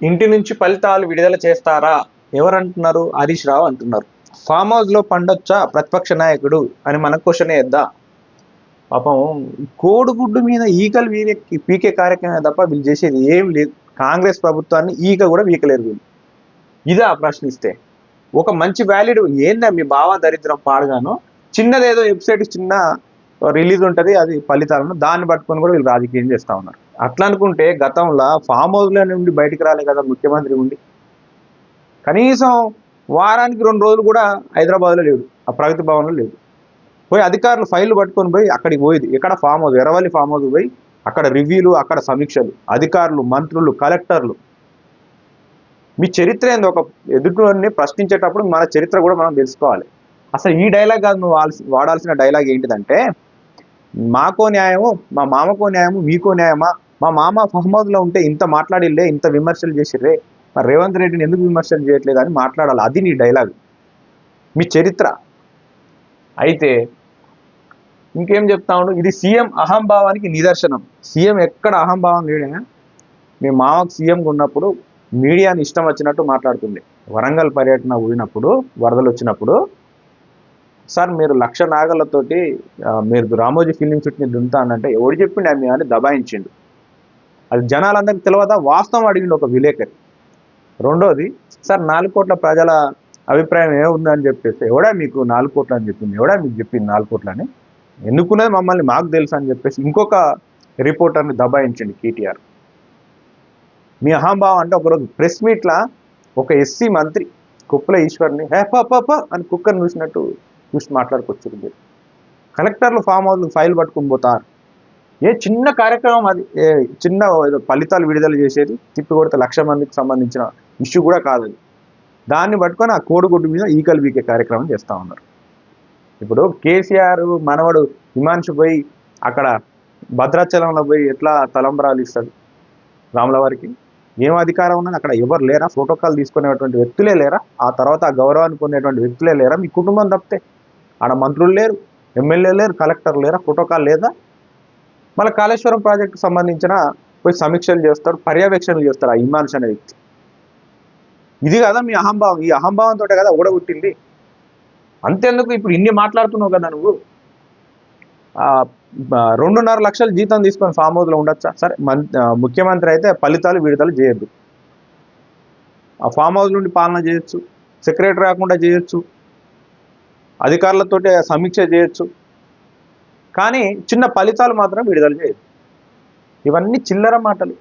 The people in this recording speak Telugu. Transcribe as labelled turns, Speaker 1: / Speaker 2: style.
Speaker 1: ఇంటి నుంచి ఫలితాలు విడుదల చేస్తారా? ఎవరంటున్నారు? హరీష్ రావు అంటున్నారు. ఫామ్ హౌస్‌లో పండొచ్చా ప్రతిపక్ష నాయకుడు అని మనం క్వెషన్ ఏద్దాం. పాపం కోడిగుడ్డు మీద ఈకలు పీకే కార్యక్రమమే తప్ప వీళ్ళు చేసేది ఏం లేదు. కాంగ్రెస్ ప్రభుత్వాన్ని ఈక కూడా పీకలేరు వీళ్ళు. ఇదా ప్రశ్నిస్తే? ఒక మంచి వ్యాలిడ్ ఏందా మీ భావ దరిద్రం పాడుగాను, చిన్నదేదో వెబ్‌సైట్ చిన్న రిలీజ్ ఉంటది. అది ఫలితాలను దాన్ని పట్టుకొని కూడా వీళ్ళు రాజకీయం చేస్తా ఉన్నారు. అట్లా అనుకుంటే గతంలో ఫామ్ హౌస్‌లో నుండి బయటికి రాలే కదా ముఖ్యమంత్రి ఉండి. కనీసం వారానికి 2 రోజులు కూడా హైదరాబాద్‌లో లేడు. ఆ ప్రగతి భవన్‌లో లేడు. పోయి అధికారులు ఫైళ్లు పట్టుకొని పోయి అక్కడికి పోయేది. ఎక్కడ farm house, Erravalli farm house పోయి అక్కడ రివ్యూలు, అక్కడ సమీక్షలు, అధికారులు, మంత్రులు, కలెక్టర్లు. మీ చరిత్ర ఏందో ఒక ఎదుటివారిని ప్రశ్నించేటప్పుడు మన చరిత్ర కూడా మనం తెలుసుకోవాలి. అసలు ఈ డైలాగ్ కాదు నువ్వు వాడాల్సిన డైలాగ్ ఏంటిదంటే, మాకో న్యాయము, మా మామకో న్యాయము, మీకో న్యాయమా? మా మామ ఫామ్ హౌస్‌లో ఉంటే ఇంత మాట్లాడిల్లే, ఇంత విమర్శలు చేసిర్రే, మరి రేవంత్ రెడ్డిని ఎందుకు విమర్శలు చేయట్లేదు అని మాట్లాడాలి. అది నీ డైలాగ్, మీ చరిత్ర. అయితే ఇంకేం చెప్తా ఉండు, ఇది సీఎం అహంభావానికి నిదర్శనం. సీఎం ఎక్కడ అహంభావం లేడైనా. మీ మామకు సీఎంగా ఉన్నప్పుడు మీడియాని ఇష్టం వచ్చినట్టు మాట్లాడుతుంది. వరంగల్ పర్యటన పోయినప్పుడు, వరదలు వచ్చినప్పుడు, సార్ మీరు 1,00,000 నాగళ్ళతోటి మీరు రామోజీ ఫిలిం సిటీని దుంతానంటే ఎవడు చెప్పిండు ఆమె అని దబాయించిండు. అది జనాలందరికీ తెలియదా? వాస్తవం అడిగిండు ఒక విలేకరి. రెండోది, సార్ 4 కోట్ల ప్రజల అభిప్రాయం ఏముందని చెప్పేసి, ఎవడా మీకు 4 కోట్లు అని చెప్పింది, ఎవడా మీకు చెప్పింది 4 కోట్లు అని, ఎన్నుకున్నది మమ్మల్ని మాకు తెలుసు అని చెప్పేసి ఇంకొక రిపోర్టర్ని దబాయించండి కేటీఆర్. మీ అహంభావం అంటే ఒకరోజు ప్రెస్ మీట్లా ఒక ఎస్సీ మంత్రి కుప్పల ఈశ్వర్ని హే పాప అని కుక్కర్ని చూసినట్టు చూసి మాట్లాడుకొచ్చింది. కలెక్టర్లు ఫామ్ హౌస్ ఫైల్ పట్టుకుని పోతారు. ఏ చిన్న కార్యక్రమం అది, చిన్న ఫలితాలు విడుదల చేసేది తిప్పి కొడితే 1,00,000 మందికి సంబంధించిన ఇష్యూ కూడా కాదు. దాన్ని పట్టుకొని ఆ కోడిగుడ్డు మీద ఈకలు వీకే కార్యక్రమం చేస్తూ ఉన్నారు. ఇప్పుడు కేసీఆర్ మనవడు హిమాంశు పోయి అక్కడ భద్రాచలంలో పోయి ఎట్లా తలంబరాలు ఇస్తాడు రాముల వారికి? ఏం అధికారం ఉన్నది? అక్కడ ఎవరు లేరా? ప్రోటోకాల్ తీసుకునేటువంటి వ్యక్తులే లేరా? ఆ తర్వాత ఆ గౌరవాన్ని పొందేటువంటి వ్యక్తులే లేరా? మీ కుటుంబం తప్పితే ఆడ మంత్రులు లేరు, ఎమ్మెల్యే లేరు, కలెక్టర్ లేరా? ప్రోటోకాల్ లేదా? మళ్ళీ కాళేశ్వరం ప్రాజెక్టుకు సంబంధించిన పోయి సమీక్షలు చేస్తారు, పర్యవేక్షణలు చేస్తారు ఆ హిమాంశు అనే వ్యక్తి. ఇది కదా మీ అహంభావం. ఈ అహంభావంతో కదా ఓడగొట్టింది. అంతేందుకు ఇప్పుడు ఇన్ని మాట్లాడుతున్నావు కదా నువ్వు, 2.5 లక్షల జీతం తీసుకొని ఫామ్ హౌస్లో ఉండొచ్చా? సరే, ముఖ్యమంత్రి అయితే ఫలితాలు విడుదల చేయొద్దు, ఆ ఫామ్ హౌస్ నుండి పాలన చేయొచ్చు, సెక్రటరీ రాకుండా చేయొచ్చు, అధికారులతోటి సమీక్ష చేయొచ్చు, కానీ చిన్న ఫలితాలు మాత్రం విడుదల చేయొచ్చు. ఇవన్నీ చిల్లర మాటలు.